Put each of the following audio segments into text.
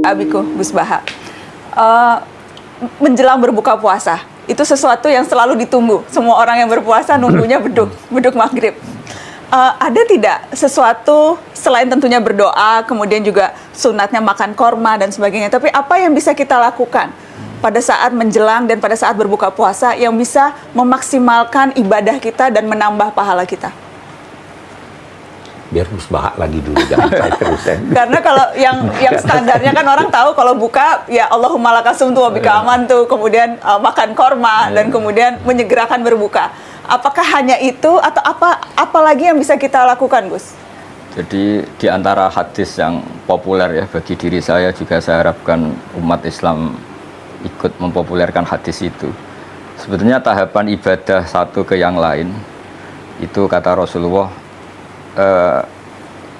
Abiku, Gus Baha. Menjelang berbuka puasa, itu sesuatu yang selalu ditunggu. Semua orang yang berpuasa nunggunya beduk maghrib. Ada tidak sesuatu selain tentunya berdoa, kemudian juga sunatnya makan korma dan sebagainya, tapi apa yang bisa kita lakukan pada saat menjelang dan pada saat berbuka puasa yang bisa memaksimalkan ibadah kita dan menambah pahala kita? Biar Gus Baha lagi dulu, jangan saya terus. Karena kalau yang standarnya kan orang tahu kalau buka ya Allahumma lakasumtu wa bika amantu, kemudian makan korma dan kemudian menyegerakan berbuka. Apakah hanya itu atau apa lagi yang bisa kita lakukan, Gus? Jadi di antara hadis yang populer ya bagi diri saya, juga saya harapkan umat Islam ikut mempopulerkan hadis itu. Sebetulnya tahapan ibadah satu ke yang lain itu kata Rasulullah,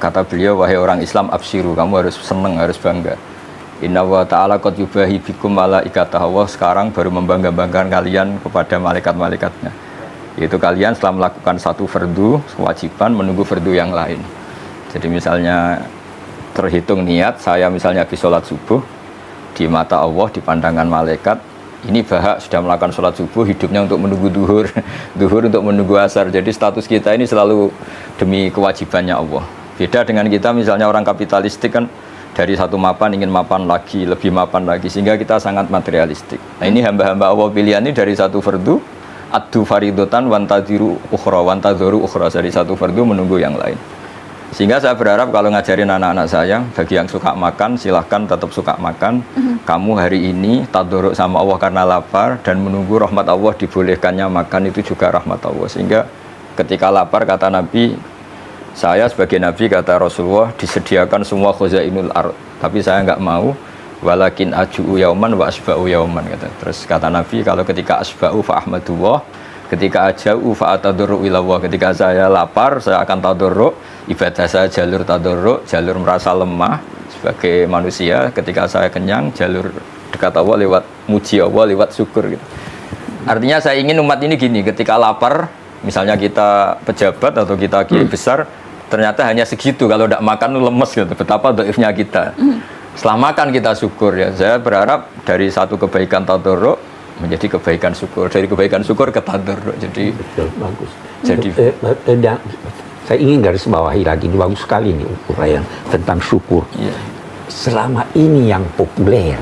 kata beliau, wahai orang Islam, absyiru, kamu harus senang, harus bangga. Inna wa ta'ala qad yubahi bikum malaikatah, Allah sekarang baru membangga-banggakan kalian kepada malaikat-malaikatnya, yaitu kalian setelah melakukan satu fardu, kewajiban, menunggu fardu yang lain. Jadi misalnya terhitung niat, saya misalnya habis sholat subuh, di mata Allah, di pandangan malaikat, ini Baha sudah melakukan sholat subuh, hidupnya untuk menunggu duhur, duhur untuk menunggu asar. Jadi status kita ini selalu demi kewajibannya Allah. Beda dengan kita misalnya orang kapitalistik kan, dari satu mapan ingin mapan lagi, lebih mapan lagi, sehingga kita sangat materialistik. Nah ini hamba-hamba Allah pilihan ini dari satu fardu, addu faridotan wantadiru ukhra, wantadzoru ukhra, dari satu fardu menunggu yang lain. Sehingga saya berharap kalau ngajarin anak-anak saya, bagi yang suka makan silahkan tetap suka makan. Kamu hari ini tadoruk sama Allah karena lapar dan menunggu rahmat Allah, dibolehkannya makan itu juga rahmat Allah. Sehingga ketika lapar, kata Nabi, saya sebagai Nabi, kata Rasulullah, disediakan semua khuzainul ard, tapi saya nggak mau, walakin aju'u yauman wa asba'u yauman, kata. Terus kata Nabi, kalau ketika asba'u fa ahmadullah, ketika aja'u fa atadoruk ilallah, ketika saya lapar saya akan tadoruk, ibadah saya jalur tadoruk, jalur merasa lemah sebagai manusia. Ketika saya kenyang, jalur dekat Allah lewat muji Allah, lewat syukur gitu. Artinya saya ingin umat ini gini, ketika lapar, misalnya kita pejabat atau kita kiai besar, ternyata hanya segitu, kalau tidak makan lemes gitu, betapa dhaifnya kita. Setelah makan kita syukur ya. Saya berharap dari satu kebaikan tadoruk menjadi kebaikan syukur, dari kebaikan syukur ke tadoruk. Jadi betul, bagus. Jadi saya ingin garis bawahi lagi, ini bagus sekali nih uraian tentang syukur. iya. Selama ini yang populer,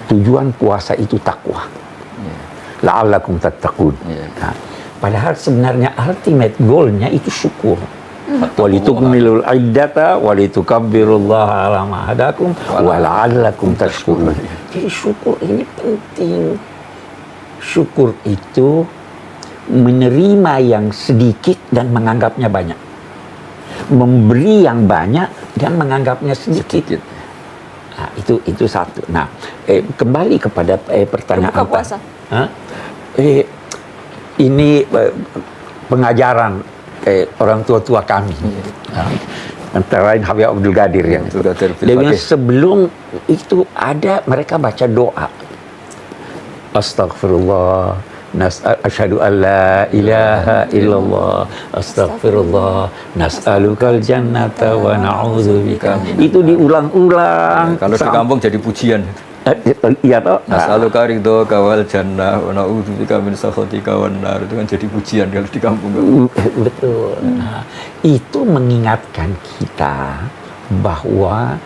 tujuan puasa itu takwa. La'allakum tattaqun. Nah, padahal sebenarnya ultimate goalnya itu syukur. Walitukmilul iddata walitukabbirullaha ala ma hadakum wa la'allakum tashkurun. Jadi syukur ini penting. Syukur itu menerima yang sedikit dan menganggapnya banyak, memberi yang banyak dan menganggapnya sedikit. Nah, itu satu. Nah, kembali kepada pertanyaan berbuka puasa. Ini pengajaran orang tua-tua kami. Antara lain Habib Abdul Qadir yang dia bilang sebelum itu ada mereka baca doa. Astaghfirullah, asyhadu an la ilaha illallah, astaghfirullah, nas'alukal jannata wa na'udzubika. Itu diulang-ulang. Kalau di kampung jadi pujian. Iya toh. Nas'aluka ridhoka wal jannah wa na'udzubika min sakhatika wan nar. Itu kan jadi pujian kalau di kampung. Betul. Nah, itu mengingatkan kita bahwa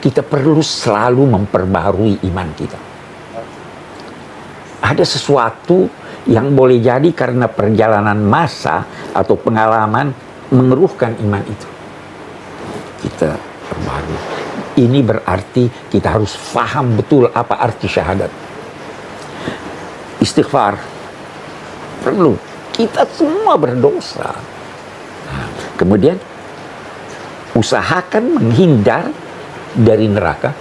kita perlu selalu memperbarui iman kita. Ada sesuatu yang boleh jadi karena perjalanan masa atau pengalaman mengeruhkan iman itu. Kita perbarui. Ini berarti kita harus faham betul apa arti syahadat. Istighfar. Perlu. Kita semua berdosa. Nah, kemudian usahakan menghindar dari neraka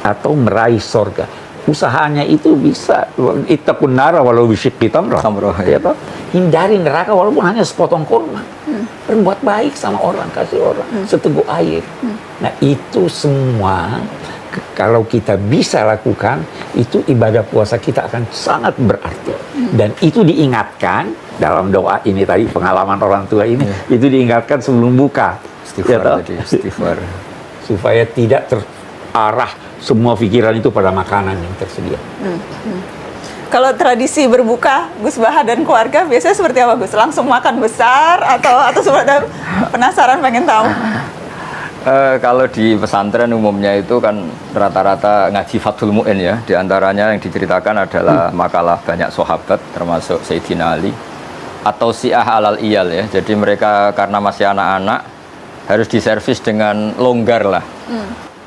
atau meraih sorga. Usahanya itu bisa ittaqun nara walau bisyikki tamrah. Ya toh? Hindari neraka walaupun hanya sepotong kurma. Berbuat baik sama orang, kasih orang seteguk air. Nah, itu semua kalau kita bisa lakukan, itu ibadah puasa kita akan sangat berarti. Dan itu diingatkan dalam doa ini tadi, pengalaman orang tua ini, itu diingatkan sebelum buka. Istighfar, Ya toh? jadi istighfar. Supaya tidak arah semua pikiran itu pada makanan yang tersedia. Kalau tradisi berbuka Gus Baha dan keluarga biasanya seperti apa Gus? Langsung makan besar atau seperti penasaran pengen tahu? Kalau di pesantren umumnya itu kan rata-rata ngaji Fathul Mu'in ya. Di antaranya yang diceritakan adalah makalah banyak sahabat termasuk Sayyidina Ali atau Syiah alal iyal ya. Jadi mereka karena masih anak-anak harus diservis dengan longgar lah.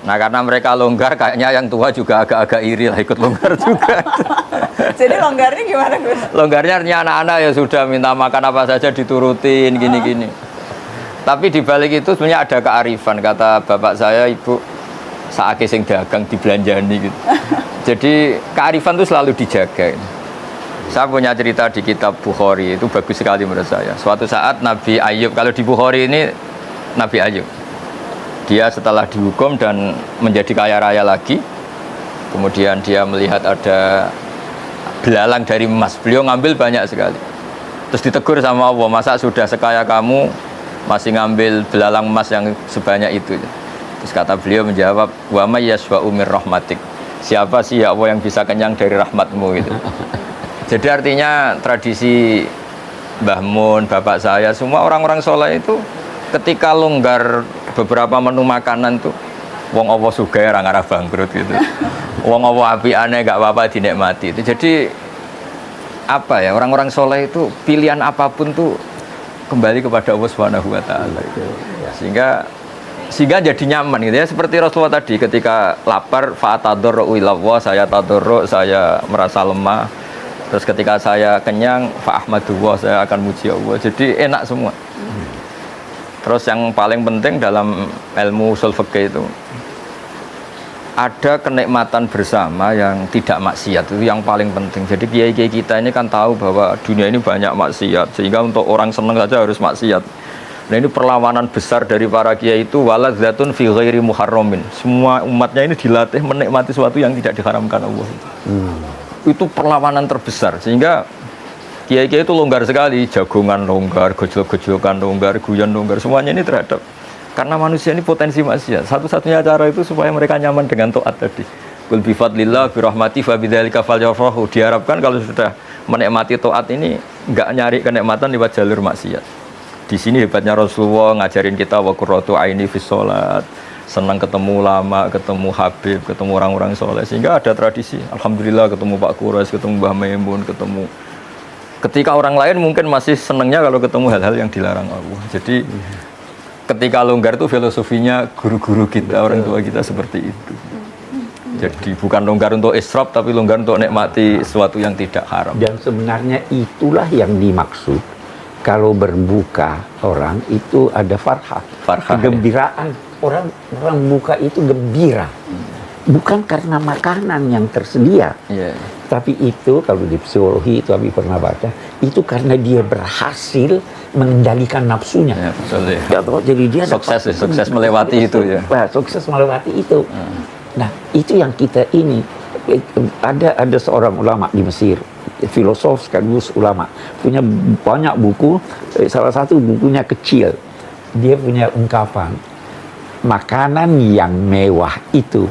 Nah karena mereka longgar kayaknya yang tua juga agak-agak iri lah ikut longgar juga. Jadi longgarnya gimana Gus? Longgarnya artinya anak-anak ya sudah minta makan apa saja diturutin gini-gini. Tapi di balik itu sebenarnya ada kearifan, kata bapak saya, ibu saake sing dagang dibelanjani gitu. Jadi kearifan itu selalu dijaga. Saya punya cerita di kitab Bukhari, itu bagus sekali menurut saya. Suatu saat Nabi Ayub, kalau di Bukhari ini Nabi Ayub, dia setelah dihukum dan menjadi kaya raya lagi, kemudian dia melihat ada belalang dari emas, beliau ngambil banyak sekali. Terus ditegur sama Allah, masa sudah sekaya kamu masih ngambil belalang emas yang sebanyak itu. Terus kata beliau menjawab, wa may yaswa'u mir rahmatik, siapa sih ya Allah yang bisa kenyang dari rahmatmu gitu. Jadi artinya tradisi Mbah Mun, bapak saya, semua orang-orang soleh itu ketika longgar beberapa menu makanan tuh wong Allah sugih ora ngarah bangkrut gitu. Wong Allah apiane gak apa-apa dinikmati. Itu jadi apa ya, orang-orang soleh itu pilihan apapun tuh kembali kepada Allah Subhanahu wa taala gitu. Sehingga jadi nyaman gitu ya, seperti Rasulullah tadi ketika lapar fa'atadarru ilallah, saya tadarru, saya merasa lemah. Terus ketika saya kenyang fa'ahmadullah, saya akan muji Allah. Jadi enak semua. Terus yang paling penting dalam ilmu ushul fikih itu ada kenikmatan bersama yang tidak maksiat, itu yang paling penting. Jadi kiai-kiai kita ini kan tahu bahwa dunia ini banyak maksiat, sehingga untuk orang senang saja harus maksiat. Nah ini perlawanan besar dari para kiai itu, waladzatun fi ghairi muharramin. Semua umatnya ini dilatih menikmati sesuatu yang tidak diharamkan Allah. Itu perlawanan terbesar, sehingga kiai-kiai itu longgar sekali, jagongan longgar, gojlok-gojlokan longgar, guyon longgar, semuanya ini terhadap. Karena manusia ini potensi maksiat. Satu-satunya cara itu supaya mereka nyaman dengan taat tadi. Qul bi fadlillah bi rahmati fa bidzalika falyafrahu. Diharapkan kalau sudah menikmati taat ini enggak nyari kenikmatan lewat jalur maksiat. Di sini hebatnya Rasulullah ngajarin kita wa qurratu aini fis shalat. Senang ketemu ulama, ketemu habib, ketemu orang-orang soleh, sehingga ada tradisi. Alhamdulillah ketemu Pak Quraisy, ketemu Mbah Maimun, ketemu. Ketika orang lain mungkin masih senangnya kalau ketemu hal-hal yang dilarang Allah. Jadi ketika longgar itu filosofinya guru-guru kita, orang tua kita seperti itu. Jadi bukan longgar untuk israf, tapi longgar untuk nikmati sesuatu yang tidak haram. Dan sebenarnya itulah yang dimaksud kalau berbuka orang itu ada farhah, kegembiraan. Orang buka itu gembira, bukan karena makanan yang tersedia, tapi itu kalau di psikologi itu kami pernah baca, itu karena dia berhasil mengendalikan nafsunya. Ya, betul, ya. Jadi dia sukses melewati itu ya. Sukses melewati itu. Nah itu yang kita ini ada seorang ulama di Mesir, filosof sekaligus ulama, punya banyak buku. Salah satu bukunya kecil, dia punya ungkapan. Makanan yang mewah itu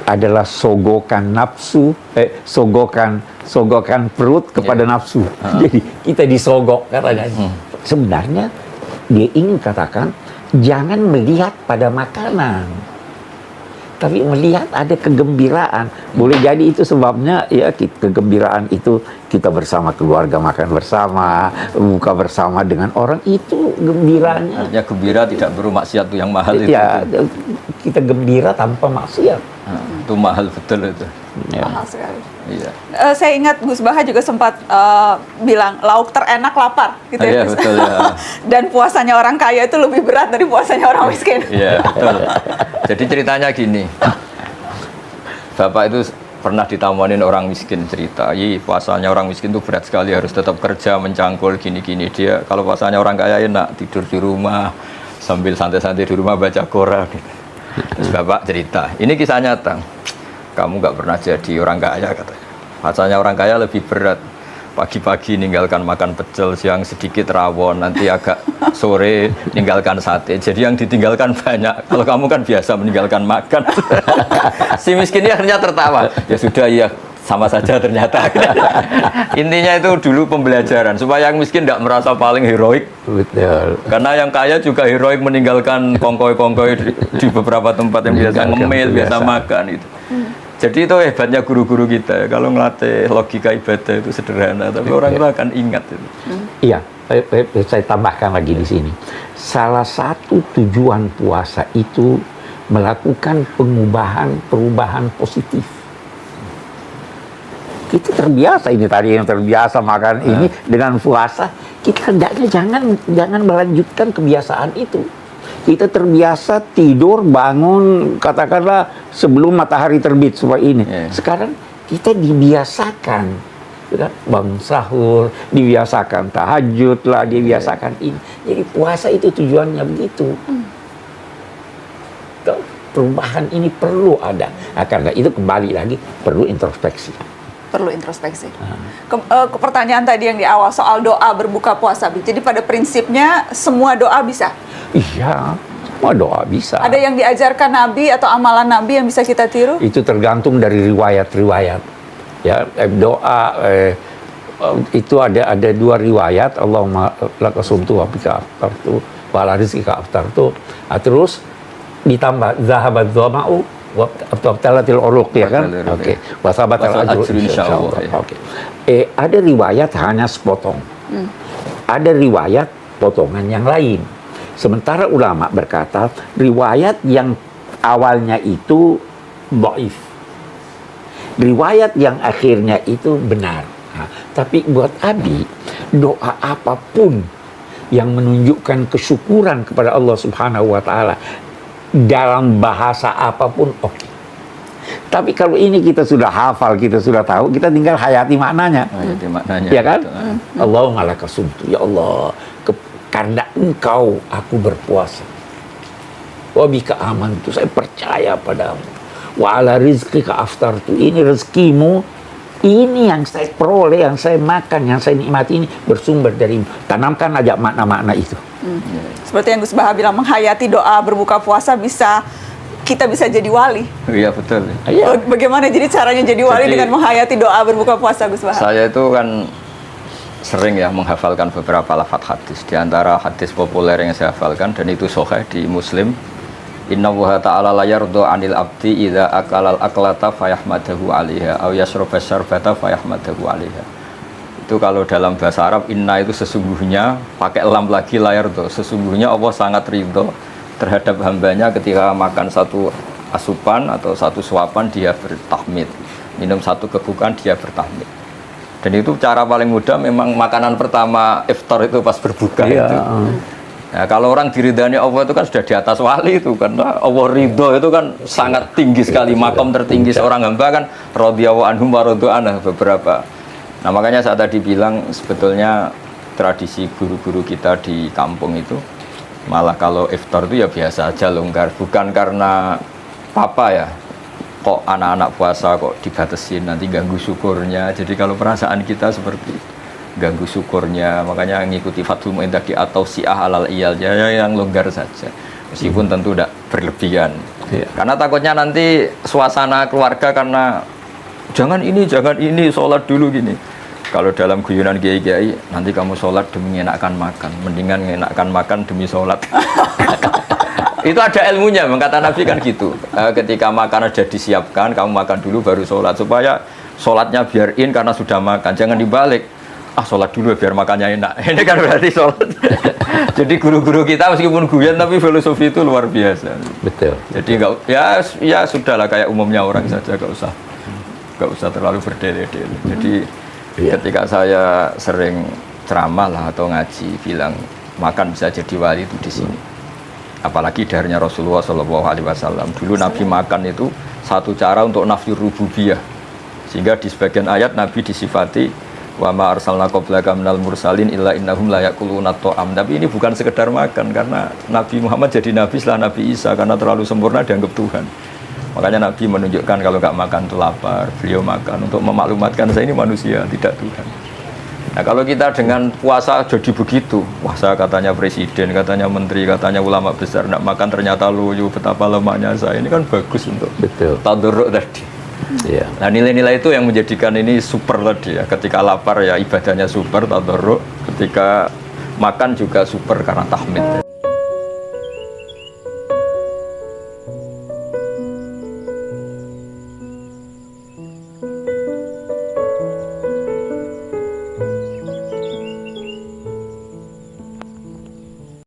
adalah sogokan nafsu, sogokan perut kepada nafsu. Jadi kita disogok katanya. Sebenarnya dia ingin katakan jangan melihat pada makanan, tapi melihat ada kegembiraan. Boleh jadi itu sebabnya ya kegembiraan itu kita bersama keluarga makan bersama, buka bersama dengan orang, itu gembiranya. Artinya gembira tidak perlu maksiat tuh yang mahal itu. Ya, kita gembira tanpa maksiat. Itu mahal betul itu. Ya. Mahal sekali. Iya. Saya ingat Gus Baha juga sempat bilang lauk terenak lapar gitu ya. Iya, Gus. betul ya. Dan puasanya orang kaya itu lebih berat dari puasanya orang miskin. Iya, betul. Jadi ceritanya gini. Bapak itu pernah ditamuanin orang miskin, cerita, puasanya orang miskin itu berat sekali, harus tetap kerja mencangkul gini-gini. Dia kalau puasanya orang kaya enak, tidur di rumah sambil santai-santai di rumah baca Quran. Terus Bapak cerita, ini kisah nyata. Kamu nggak pernah jadi orang kaya katanya. Puasanya orang kaya lebih berat. pagi-pagi ninggalkan makan pecel, siang sedikit rawon, nanti agak sore ninggalkan sate. Jadi yang ditinggalkan banyak. Kalau kamu kan biasa meninggalkan makan. Si miskin ini akhirnya tertawa. Ya sudah, ya sama saja ternyata. Intinya itu dulu pembelajaran supaya yang miskin tidak merasa paling heroik. Betul. Karena yang kaya juga heroik meninggalkan kongkoi-kongkoi di beberapa tempat yang biasa ngemil, biasa makan itu. Jadi itu hebatnya guru-guru kita. Kalau ngelatih logika ibadah itu sederhana, tapi orang itu akan ingat itu. Iya, saya tambahkan lagi di sini. Salah satu tujuan puasa itu melakukan perubahan positif. Kita terbiasa ini tadi yang terbiasa makan ini dengan puasa, kita hendaknya jangan melanjutkan kebiasaan itu. Kita terbiasa tidur, bangun, katakanlah sebelum matahari terbit supaya ini. Sekarang kita dibiasakan, bangun sahur, dibiasakan tahajud lah, dibiasakan ini. Jadi puasa itu tujuannya begitu. Perubahan ini perlu ada. Nah, karena itu kembali lagi perlu introspeksi. Perlu introspeksi. Ke pertanyaan tadi yang di awal soal doa berbuka puasa. Jadi pada prinsipnya semua doa bisa? Iya, semua doa bisa. Ada yang diajarkan Nabi atau amalan Nabi yang bisa kita tiru? Itu tergantung dari riwayat-riwayat. Ya, doa itu ada dua riwayat. Allahumma laka sumtu wa bika aftartu wa ala rizqika aftartu. Terus ditambah zahabat dhama'u wa abtalatil uruq, ya kan? Oke. Wa sabatal ajru insyaallah. Oke. Ada riwayat hanya sepotong. Ada riwayat potongan yang lain. Sementara ulama berkata riwayat yang awalnya itu dhaif, riwayat yang akhirnya itu benar. Nah, tapi buat Abi, doa apapun yang menunjukkan kesyukuran kepada Allah Subhanahu wa taala dalam bahasa apapun oke. Tapi kalau ini kita sudah hafal, kita sudah tahu, kita tinggal hayati maknanya. Hayati maknanya. Ya kan? Allahumma laka sumtu, ya Allah, karena engkau aku berpuasa. Wa bika amantu, saya percaya padamu. Wa ala rizqika aftartu, ini rezekimu, ini yang saya peroleh, yang saya makan, yang saya nikmati ini bersumber darimu. Tanamkan aja makna-makna itu. Seperti yang Gus Baha bilang, menghayati doa berbuka puasa kita bisa jadi wali. Iya betul. Bagaimana jadi caranya jadi wali dengan menghayati doa berbuka puasa, Gus Baha? Saya itu kan sering ya menghafalkan beberapa lafaz hadis. Di antara hadis populer yang saya hafalkan dan itu sahih di Muslim, innallaha ta'ala la yardu 'anil abdi idza akalal aklata fayahmadahu 'alaiha aw yashraba syarbata fayahmadahu 'alaiha. Itu kalau dalam bahasa Arab, inna itu sesungguhnya, pakai lam lagi, la yardu, sesungguhnya Allah sangat ridho terhadap hambanya ketika makan satu asupan atau satu suapan dia bertahmid, minum satu kebukan dia bertahmid. Dan itu cara paling mudah, memang makanan pertama iftar itu pas berbuka itu. Nah, kalau orang diridhani Allah itu kan sudah di atas wali itu, karena Allah ridho itu kan sangat tinggi sekali, makom tertinggi seorang hamba kan radhiyallahu anhum wa radu anhu beberapa. Nah, makanya saya tadi bilang sebetulnya tradisi guru-guru kita di kampung itu malah kalau iftar itu ya biasa aja, longgar, bukan karena apa ya. Kok anak-anak puasa kok dibatasin, nanti ganggu syukurnya. Jadi kalau perasaan kita seperti ganggu syukurnya, makanya ngikuti Fathul Mu'in tadi atau si'ah alal iyal, yang longgar saja, meskipun tentu tidak berlebihan. Karena takutnya nanti suasana keluarga, karena jangan ini sholat dulu gini. Kalau dalam guyonan kiai-kiai, nanti kamu sholat demi menyenangkan makan, mendingan menyenangkan makan demi sholat. Itu ada ilmunya, kata Nabi kan gitu. Ketika makanan sudah disiapkan, kamu makan dulu baru sholat, supaya sholatnya biarin karena sudah makan. Jangan dibalik, sholat dulu biar makannya enak. Ini kan berarti sholat. Jadi guru-guru kita meskipun guyon tapi filosofi itu luar biasa. Betul. Jadi enggak, ya sudahlah kayak umumnya orang saja, enggak usah terlalu berdele-dele. Jadi ketika saya sering ceramah lah atau ngaji bilang makan bisa jadi wali itu di sini. Apalagi darinya Rasulullah SAW. Dulu Nabi makan itu satu cara untuk nafyu rububiyah. Sehingga di sebagian ayat Nabi disifati wa ma arsalna qablaka minal mursalin illa innahum la yaquluna ta'am. Tapi ini bukan sekedar makan, karena Nabi Muhammad jadi nabi setelah Nabi Isa, karena terlalu sempurna dianggap Tuhan. Makanya Nabi menunjukkan kalau nggak makan itu lapar. Beliau makan untuk memaklumatkan saya ini manusia, tidak Tuhan. Nah kalau kita dengan puasa jadi begitu, puasa katanya presiden, katanya menteri, katanya ulama besar, nak makan ternyata loyo, betapa lemahnya saya, ini kan bagus untuk Betul. tadarruk tadi. Iya. Nah nilai-nilai itu yang menjadikan ini super tadi ya. Ketika lapar ya ibadahnya super, tadarruk. Ketika makan juga super karena tahmid.